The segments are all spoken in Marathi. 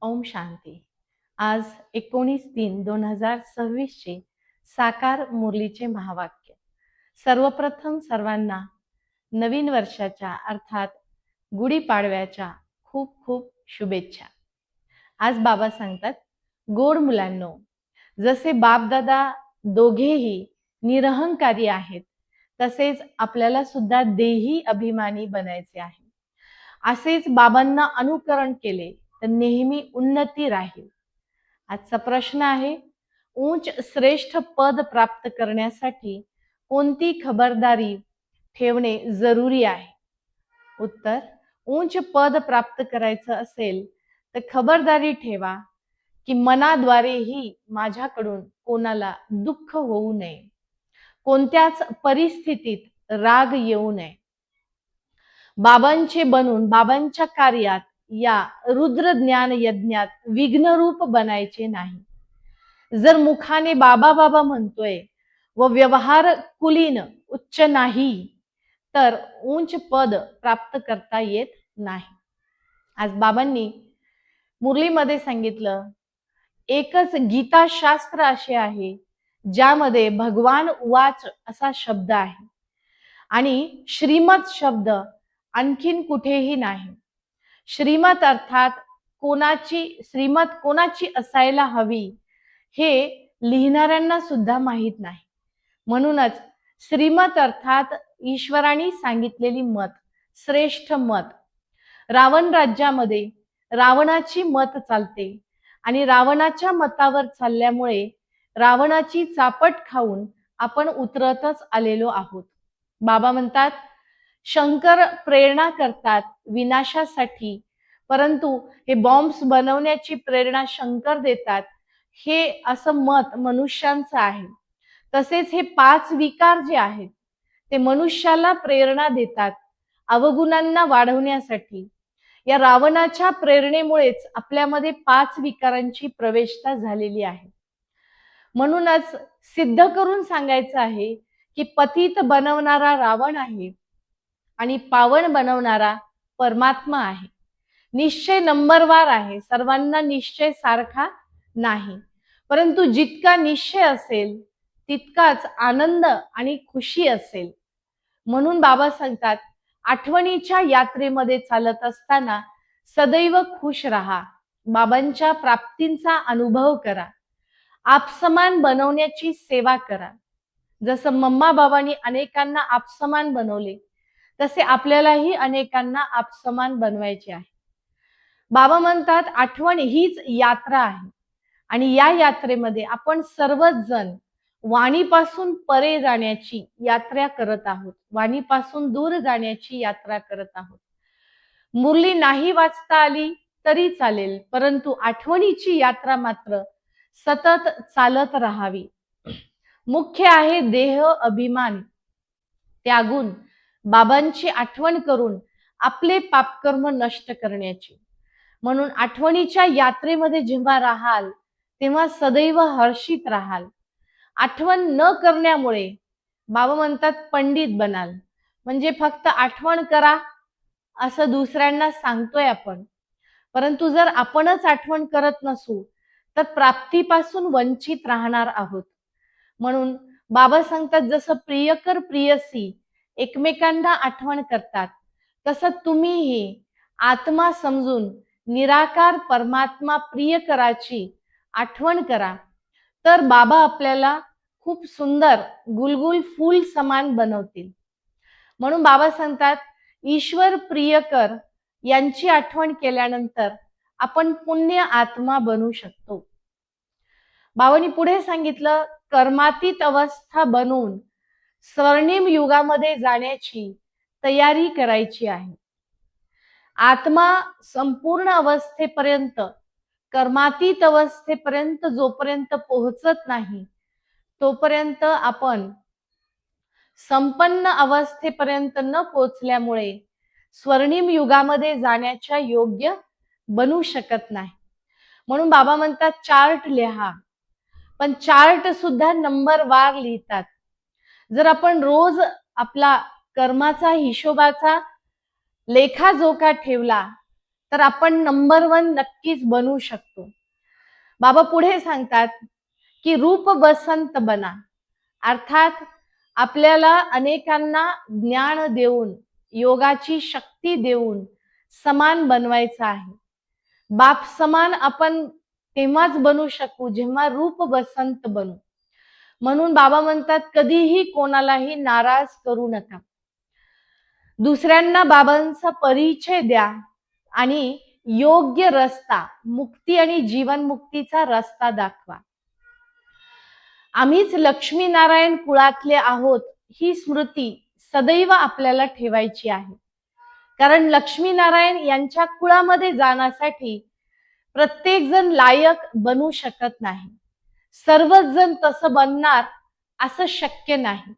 ओम शांती। आज 19/3/2026 चे साकार मुरलीचे महावाक्य। सर्वप्रथम सर्वांना नवीन वर्षाच्या अर्थात गुढीपाडव्याच्या खूप खूप शुभेच्छा। आज बाबा सांगतात, गोड मुलांनो, जसे बापदादा दोघेही निरहंकारी आहेत, तसेच आपल्याला सुद्धा देही अभिमानी बनायचे आहे। असेच बाबांना अनुकरण केले तर नेहमी उन्नती राहील। आजचा प्रश्न आहे, उच्च श्रेष्ठ पद प्राप्त करण्यासाठी कोणती खबरदारी ठेवणे जरुरी आहे? उत्तर, उच्च पद प्राप्त करायचं असेल तर खबरदारी ठेवा की मनाद्वारेही माझ्याकडून कोणाला दुःख होऊ नये, कोणत्याच परिस्थितीत राग येऊ नये। बाबांचे बनून बाबांच्या कार्यात या रुद्र ज्ञान यज्ञात विघ्नरूप बनायचे नाही। जर मुखाने बाबा बाबा म्हणतोय व व्यवहार कुलीन उच्च नाही तर उच्च पद प्राप्त करता येत नाही। आज बाबांनी मुरलीमध्ये सांगितलं, एकच गीता शास्त्र असे आहे ज्यामध्ये भगवान उवाच असा शब्द आहे आणि श्रीमत शब्द आणखीन कुठेही नाही। श्रीमत अर्थात श्रीमत कोणाची असायला हवी हे लिहिणाऱ्यांना सुद्धा माहित नाही। म्हणूनच श्रीमत अर्थात ईश्वराने सांगितलेली मत, श्रेष्ठ मत। रावण राज्यामध्ये रावणाची मत चालते आणि रावणाच्या मतावर चालल्यामुळे रावणाची चापट खाऊन आपण उतरतच आलेलो आहोत। बाबा म्हणतात, शंकर प्रेरणा करतात विनाशासाठी, परंतु हे बॉम्ब्स बनवण्याची प्रेरणा शंकर देतात, हे असं मत मनुष्यांचं आहे। तसेच हे 5 विकार जे आहेत ते मनुष्याला प्रेरणा देतात अवगुणांना वाढवण्यासाठी। या रावणाच्या प्रेरणेमुळेच आपल्यामध्ये 5 विकारांची प्रवेशता झालेली आहे। म्हणूनच सिद्ध करून सांगायचं आहे की पतित बनवणारा रावण आहे आणि पावन बनवणारा परमात्मा आहे। निश्चय नंबरवार आहे, सर्वांना निश्चय सारखा नाही, परंतु जितका निश्चय असेल तितकाच आनंद आणि खुशी असेल। म्हणून बाबा सांगतात, आठवणीच्या यात्रेमध्ये चालत असताना सदैव खुश राहा, बाबांच्या प्राप्तींचा अनुभव करा, आपसमान बनवण्याची सेवा करा। जसं मम्मा बाबांनी अनेकांना आपसमान बनवले तसे आपल्यालाही अनेकांना आपसमान बनवायचे आहे। बाबा म्हणतात, आठवण हीच यात्रा आहे आणि या यात्रेमध्ये आपण सर्वच जण वाणीपासून परे जाण्याची यात्रा करत आहोत, वाणीपासून दूर जाण्याची यात्रा करत आहोत। मुरली नाही वाचता आली तरी चालेल, परंतु आठवणीची यात्रा मात्र सतत चालत राहावी। मुख्य आहे देह अभिमान त्यागून बाबांची आठवण करून आपले पापकर्म नष्ट करण्याची। म्हणून आठवणीच्या यात्रेमध्ये जेव्हा राहाल तेव्हा सदैव हर्षित राहाल। आठवण न करण्यामुळे बाबा म्हणतात पंडित बनाल, म्हणजे फक्त आठवण करा असं दुसऱ्यांना सांगतोय आपण, परंतु जर आपणच आठवण करत नसू तर प्राप्तीपासून वंचित राहणार आहोत। म्हणून बाबा सांगतात, जसं प्रियकर प्रियसी एकमेकांना आठवण करतात तसं तुम्हीही आत्मा समजून निराकार परमात्मा प्रियकराची आठवण करा, तर बाबा आपल्याला खूप सुंदर गुलगुल फूल समान बनवतील। म्हणून बाबा सांगतात, ईश्वर प्रियकर यांची आठवण केल्यानंतर आपण पुण्य आत्मा बनू शकतो। बाबांनी पुढे सांगितलं, कर्मातीत अवस्था बनून स्वर्णिम युगामध्ये जाण्याची तयारी करायची आहे। आत्मा संपूर्ण अवस्थेपर्यंत, कर्मातीत अवस्थेपर्यंत जोपर्यंत पोहोचत नाही तोपर्यंत आपण संपन्न अवस्थेपर्यंत न पोहोचल्यामुळे स्वर्णिम युगामध्ये जाण्याच्या योग्य बनू शकत नाही। म्हणून बाबा म्हणतात, चार्ट लिहा, पण चार्ट सुद्धा नंबरवार लिहितात। जर आपण रोज आपला कर्माचा हिशोबाचा लेखाजोखा ठेवला तर आपण नंबर 1 नक्कीच बनू शकतो. बाबा पुढे सांगतात की रूप बसंत बना, अर्थात आपल्याला अनेकांना ज्ञान देऊन, योगाची शक्ती देऊन समान बनवायचं आहे. बाप समान आपण तेव्हाच बनू शकू जेव्हा रूप बसंत बनू. म्हणून बाबा म्हणतात कधीही कोणालाही नाराज करू नका. दुसऱ्यांना बाबांचा परिचय द्या आणि योग्य रस्ता, मुक्ती आणि जीवनमुक्तीचा रस्ता दाखवा. आम्हीच लक्ष्मीनारायण कुळातले आहोत ही स्मृती सदैव आपल्याला ठेवायची आहे. कारण लक्ष्मीनारायण यांच्या कुळामध्ये जाण्यासाठी प्रत्येक जण लायक बनू शकत नाही. सर्वच जण तसं बनणार असं शक्य नाही.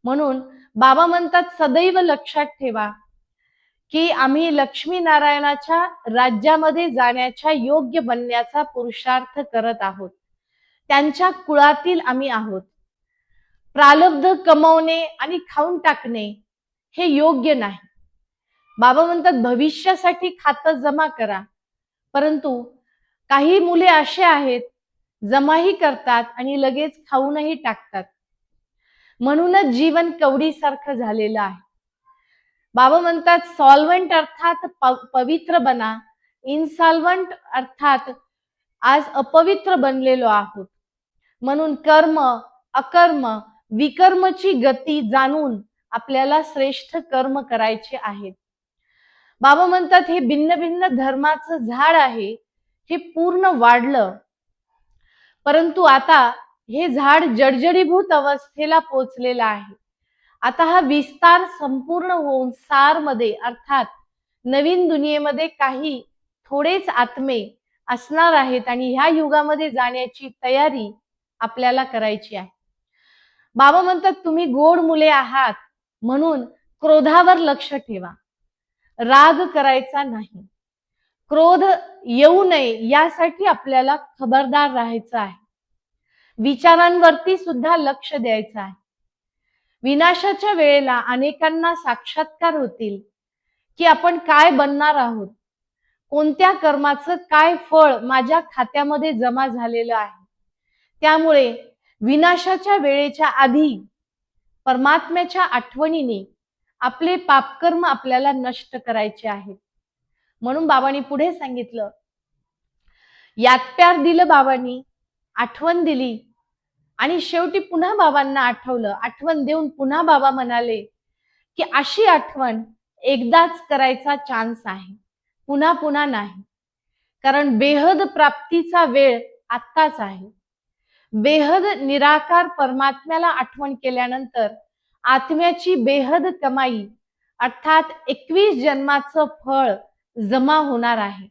म्हणून बाबा म्हणतात सदैव लक्षात ठेवा की आम्ही लक्ष्मीनारायणाच्या राज्यामध्ये जाण्याच्या योग्य बनण्याचा पुरुषार्थ करत आहोत. त्यांच्या कुळातील आम्ही आहोत. प्रारब्ध कमवणे आणि खाऊन टाकणे हे योग्य नाही. बाबा म्हणतात भविष्यासाठी खातं जमा करा, परंतु काही मुले असे आहेत जमाही करतात आणि लगेच खाऊनही टाकतात. म्हणूनच जीवन कवडीसारखं झालेलं आहे. बाबा म्हणतात सॉल्व्हंट अर्थात पवित्र बना, इनसॉल्व्हंट अर्थात आज अपवित्र बनलेलो आहोत. म्हणून कर्म, अकर्म, विकर्मची गती जाणून आपल्याला श्रेष्ठ कर्म करायचे आहेत. बाबा म्हणतात हे भिन्न भिन्न धर्माचं झाड आहे, हे पूर्ण वाढलं, परंतु आता हे झाड जडजडीभूत अवस्थेला पोचलेलं आहे. आता हा विस्तार संपूर्ण होऊन सार मध्ये अर्थात नवीन दुनियेमध्ये काही थोडेच आत्मे असणार आहेत आणि ह्या युगामध्ये जाण्याची तयारी आपल्याला करायची आहे. बाबा म्हणतात तुम्ही गोड मुले आहात म्हणून क्रोधावर लक्ष ठेवा, राग करायचा नाही. क्रोध येऊ नये यासाठी आपल्याला खबरदार राहायचं आहे. विचारांवरती सुद्धा लक्ष द्यायचं आहे. विनाशाच्या वेळेला अनेकांना साक्षात्कार होतील की आपण काय बनणार आहोत, कोणत्या कर्माचं काय फळ माझ्या खात्यामध्ये जमा झालेलं आहे. त्यामुळे विनाशाच्या वेळेच्या आधी परमात्म्याच्या आठवणीने आपले पापकर्म आपल्याला नष्ट करायचे आहेत. म्हणून बाबांनी पुढे सांगितलं, यात प्यार दिलं बाबांनी, आठवण दिली आणि शेवटी पुन्हा बाबांना आठवलं. आठवण देऊन पुन्हा बाबा म्हणाले की अशी आठवण एकदाच करायचा चान्स आहे, पुन्हा पुन्हा नाही. कारण बेहद प्राप्तीचा वेळ आत्ताच आहे. बेहद निराकार परमात्म्याला आठवण केल्यानंतर आत्म्याची बेहद कमाई अर्थात 21 जन्माचं फळ जमा होणार आहे.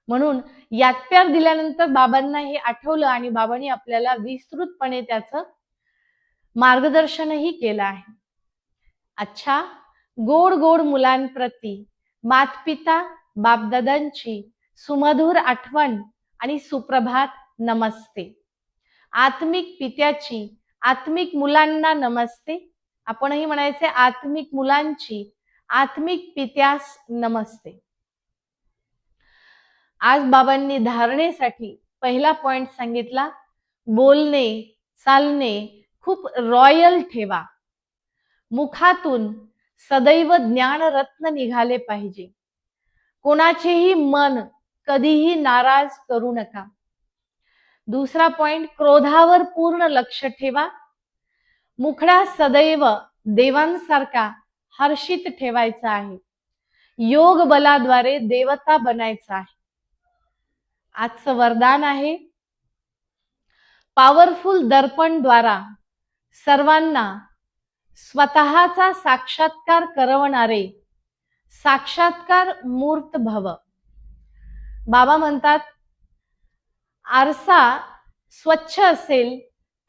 म्हणून यात प्यार दिल्यानंतर बाबांना हे आठवलं आणि बाबांनी आपल्याला विस्तृतपणे त्याचं मार्गदर्शनही केलं आहे. अच्छा, गोड गोड मुलांप्रती मातपिता बापदादांची सुमधुर आठवण आणि सुप्रभात नमस्ते. आत्मिक पित्याची आत्मिक मुलांना नमस्ते. आपणही म्हणायचे आत्मिक मुलांची आत्मिक पित्यास नमस्ते. आज बाबांनी धारणेसाठी पहिला पॉइंट सांगितला, बोलणे चालणे खूप रॉयल ठेवा. मुखातून सदैव ज्ञानरत्न निघाले पाहिजे. कोणाचेही मन कधीही नाराज करू नका. दुसरा पॉइंट, क्रोधावर पूर्ण लक्ष ठेवा. मुखडा सदैव देवांसारखा हर्षित ठेवायचा आहे. योग बलाद्वारे देवता बनायचा आहे. आजचं वरदान आहे, पॉवरफुल दर्पण द्वारा सर्वांना स्वतःचा साक्षात्कार करवणारे साक्षात्कार मूर्त भव. बाबा म्हणतात आरसा स्वच्छ असेल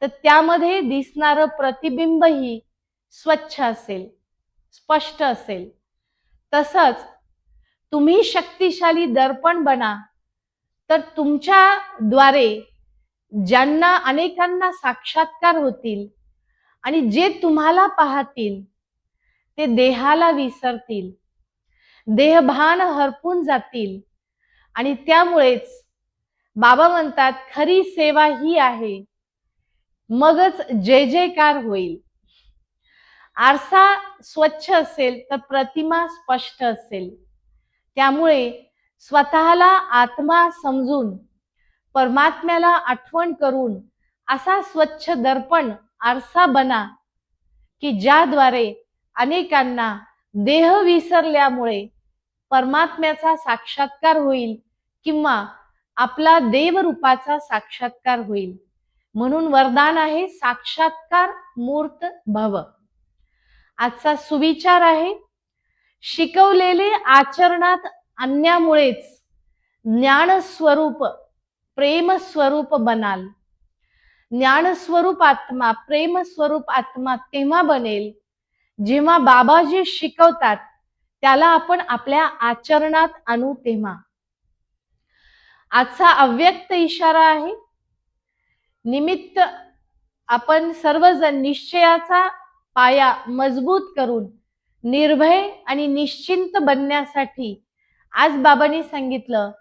तर त्यामध्ये दिसणारं प्रतिबिंबही स्वच्छ असेल, स्पष्ट असेल. तसंच तुम्ही शक्तिशाली दर्पण बना, तर तुमच्या द्वारे ज्यांना अनेकांना साक्षात्कार होतील आणि जे तुम्हाला पाहतील ते देहाला विसरतील. देहभान हरपून जातील आणि त्यामुळेच बाबा म्हणतात खरी सेवा ही आहे, मगच जय जयकार होईल. आरसा स्वच्छ असेल तर प्रतिमा स्पष्ट असेल. त्यामुळे स्वतःला आत्मा समजून परमात्म्याला आठवण करून असा स्वच्छ दर्पण आरसा बना की ज्याद्वारे अनेकांना देह विसरल्यामुळे परमात्म्याचा साक्षात्कार होईल किंवा आपला देवरूपाचा साक्षात्कार होईल. म्हणून वरदान आहे साक्षात्कार मूर्त भव. आजचा सुविचार आहे शिकवलेले आचरणात आणण्यामुळेच ज्ञान स्वरूप प्रेम स्वरूप बनाल. ज्ञान स्वरूप आत्मा प्रेम स्वरूप आत्मा तेव्हा बनेल जेव्हा बाबा जे शिकवतात त्याला आपण आपल्या आचरणात आणू तेव्हा. आजचा अव्यक्त इशारा आहे निमित्त आपण सर्वजण निश्चयाचा पाया मजबूत करून निर्भय आणि निश्चिंत बनण्यासाठी आज बाबांनी सांगितलं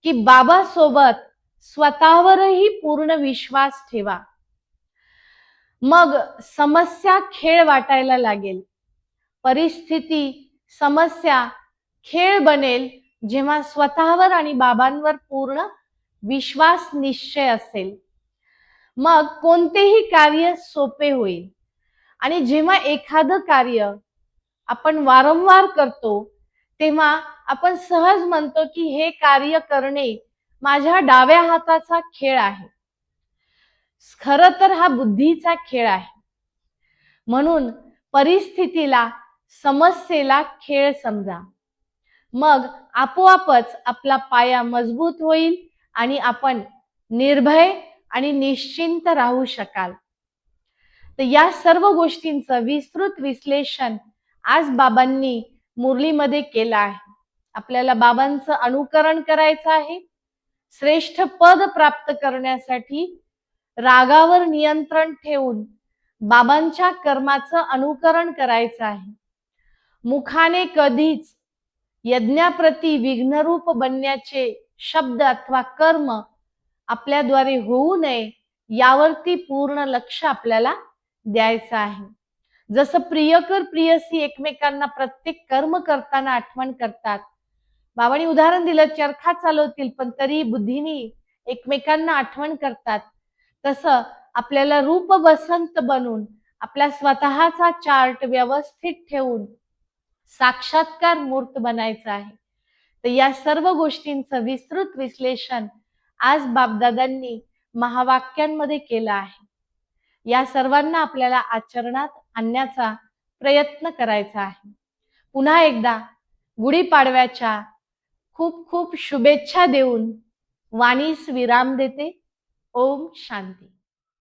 की बाबा सोबत स्वतःवरही पूर्ण विश्वास ठेवा. मग समस्या खेळ वाटायला लागेल. परिस्थिती समस्या खेळ बनेल जेव्हा स्वतःवर आणि बाबांवर पूर्ण विश्वास निश्चय असेल. मग कोणतेही कार्य सोपे होईल. आणि जेव्हा एखादं कार्य आपण वारंवार करतो तेव्हा आपण सहज म्हणतो की हे कार्य करणे माझ्या डाव्या हाताचा खेळ आहे. खरं तर हा बुद्धीचा खेळ आहे. म्हणून परिस्थितीला समस्येला खेळ समजा. मग आपोआपच आपला पाया मजबूत होईल आणि आपण निर्भय आणि निश्चिंत राहू शकाल. तर या सर्व गोष्टींचं विस्तृत विश्लेषण आज बाबांनी मुरलीमध्ये केलं आहे. आपल्याला बाबांचं अनुकरण करायचं आहे. श्रेष्ठ पद प्राप्त करण्यासाठी रागावर नियंत्रण ठेवून बाबांच्या कर्माचं अनुकरण करायचं आहे. मुखाने कधीच यज्ञाप्रती विघ्नरूप बनण्याचे शब्द अथवा कर्म आपल्याद्वारे होऊ नये यावरती पूर्ण लक्ष आपल्याला द्यायचं आहे. जसं प्रियकर प्रियसी एकमेकांना प्रत्येक कर्म करताना आठवण करतात. बाबांनी उदाहरण दिलं चरखा चालवतील पण तरी बुद्धीनी एकमेकांना आठवण करतात. तसं आपल्याला रूप वसंत बनून आपल्या स्वतःचा चार्ट व्यवस्थित ठेवून साक्षात्कार मूर्त बनायचा आहे. तर या सर्व गोष्टींचं विस्तृत विश्लेषण आज बापदादांनी महावाक्यांमध्ये केलं आहे. या सर्वांना आपल्याला आचरणात आणण्याचा प्रयत्न करायचा आहे. पुन्हा एकदा गुढीपाडव्याच्या खूप खूप शुभेच्छा देऊन वाणीस विराम देते. ओम शांती.